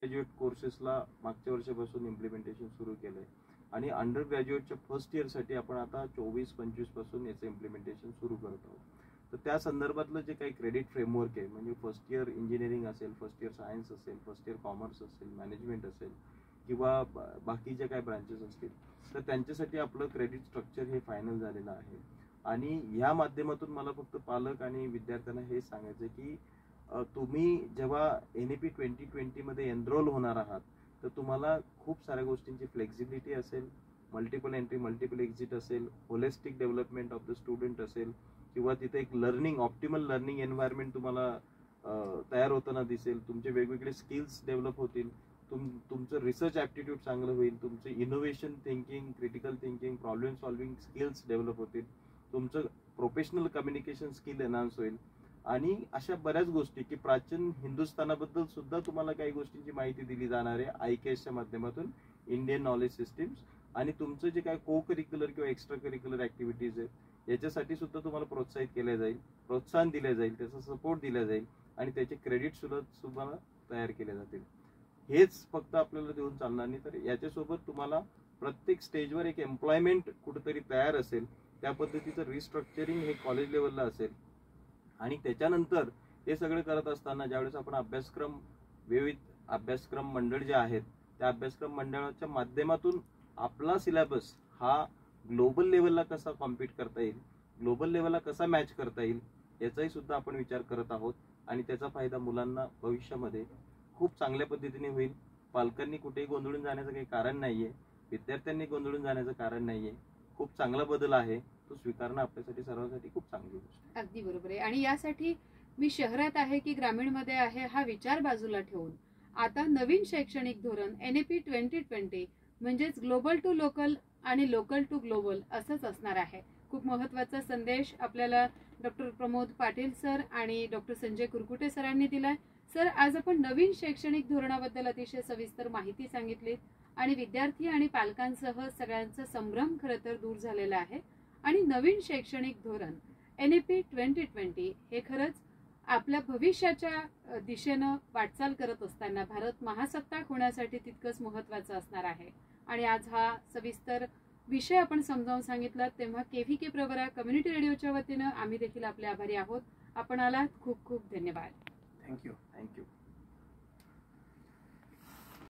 Graduate कोर्सेसला मागच्या वर्षापासून implementation सुरू केलंय आणि अंडर ग्रॅज्युएटच्या फर्स्ट इयरसाठी आपण आता 24-25 पासून याचं इम्प्लिमेंटेशन सुरू करत आहोत। तर त्या संदर्भातलं जे काही क्रेडिट फ्रेमवर्क आहे, म्हणजे फर्स्ट इयर इंजिनिअरिंग असेल, फर्स्ट इयर सायन्स असेल, फर्स्ट इयर कॉमर्स असेल, मॅनेजमेंट असेल किंवा बाकीचे काही ब्रांचेस असतील, तर त्यांच्यासाठी आपलं क्रेडिट स्ट्रक्चर हे फायनल झालेलं आहे। आणि ह्या माध्यमातून मला फक्त पालक आणि विद्यार्थ्यांना हे सांगायचं की तुम्ही जेव्हा NAP 2020 मध्ये एनरोल होणार आहात, तर तुम्हाला खूप साऱ्या गोष्टींची फ्लेक्झिबिलिटी असेल, मल्टिपल एंट्री मल्टिपल एक्झिट असेल, holistic development of the student असेल किंवा तिथे एक लर्निंग ऑप्टिमल लर्निंग एन्व्हायरमेंट तुम्हाला तयार होताना दिसेल, तुमचे वेगवेगळे स्किल्स डेव्हलप होतील, तुमचं रिसर्च ॲप्टिट्यूड चांगलं होईल, तुमचे innovation thinking, critical thinking, problem solving skills develop होतील, तुमचं प्रोफेशनल कम्युनिकेशन स्किल एनहान्स होईल आणि अशा बऱ्याच गोष्टी की प्राचीन हिंदुस्थानाबद्दल सुद्धा तुम्हाला काही गोष्टींची माहिती दिली जाणार आहे IKSच्या माध्यमातून, इंडियन नॉलेज सिस्टीम्स। आणि तुमचं जे काही को करिक्युलर किंवा एक्स्ट्रा करिक्युलर ऍक्टिव्हिटीज आहेत याच्यासाठी सुद्धा तुम्हाला प्रोत्साहित केलं जाईल, प्रोत्साहन दिले जाईल, त्याचा सपोर्ट दिला जाईल आणि त्याचे क्रेडिट सुद्धा तुम्हाला तयार केले जातील। हेच फक्त आपल्याला देऊन चालणार नाही, तर याच्यासोबत तुम्हाला प्रत्येक स्टेजवर एक एम्प्लॉयमेंट कुठेतरी तयार असेल, त्या पद्धतीचं रिस्ट्रक्चरिंग हे कॉलेज लेवलला असेल। आणि त्याच्यानंतर हे सगळं करत असताना ज्यावेळेस आपण अभ्यासक्रम, विविध अभ्यासक्रम मंडळ जे आहेत त्या अभ्यासक्रम मंडळाच्या माध्यमातून आपला सिलेबस हा ग्लोबल लेवलला कसा कॉम्पीट करता येईल, ग्लोबल लेवलला कसा मॅच करता येईल याचाही सुद्धा आपण विचार करत आहोत। आणि त्याचा फायदा मुलांना भविष्यामध्ये खूप चांगल्या पद्धतीने होईल। पालकांनी कुठेही गोंधळून जाण्याचं काही कारण नाहीये, विद्यार्थ्यांनी गोंधळून जाण्याचं कारण नाहीये। खूप चांगला बदल आहे, तो स्वीकारणं आपल्यासाठी सर्वांसाठी खूप चांगली गोष्ट आहे। अगदी बरोबर आहे। आणि यासाठी मी शहरात आहे की ग्रामीण मध्ये आहे हा विचार बाजूला ठेवून आता नवीन शैक्षणिक धोरण NAP 2020 म्हणजेच ग्लोबल टू लोकल आणि लोकल टू ग्लोबल असंच असणार आहे। खूप महत्त्वाचा संदेश आपल्याला डॉक्टर प्रमोद पाटील सर आणि डॉक्टर संजय कुरकुटे सरांनी दिलाय। सर, आज आपण नवीन शैक्षणिक धोरणाबद्दल अतिशय सविस्तर माहिती सांगितली आणि विद्यार्थी आणि पालकांसह सगळ्यांचा संभ्रम खरं तर दूर झालेला आहे। आणि नवीन शैक्षणिक धोरण NAP 2020 हे खरंच आपल्या भविष्याच्या दिशेनं वाटचाल करत असताना भारत महासत्ताक होण्यासाठी तितकंच महत्त्वाचं असणार आहे। आणि आज हा सविस्तर विषय आपण समजावून सांगितला, तेव्हा KVK प्रवरा कम्युनिटी रेडिओच्या वतीनं आम्ही देखील आपले आभारी आहोत। आपण आलात, खूप खूप धन्यवाद। थँक्यू।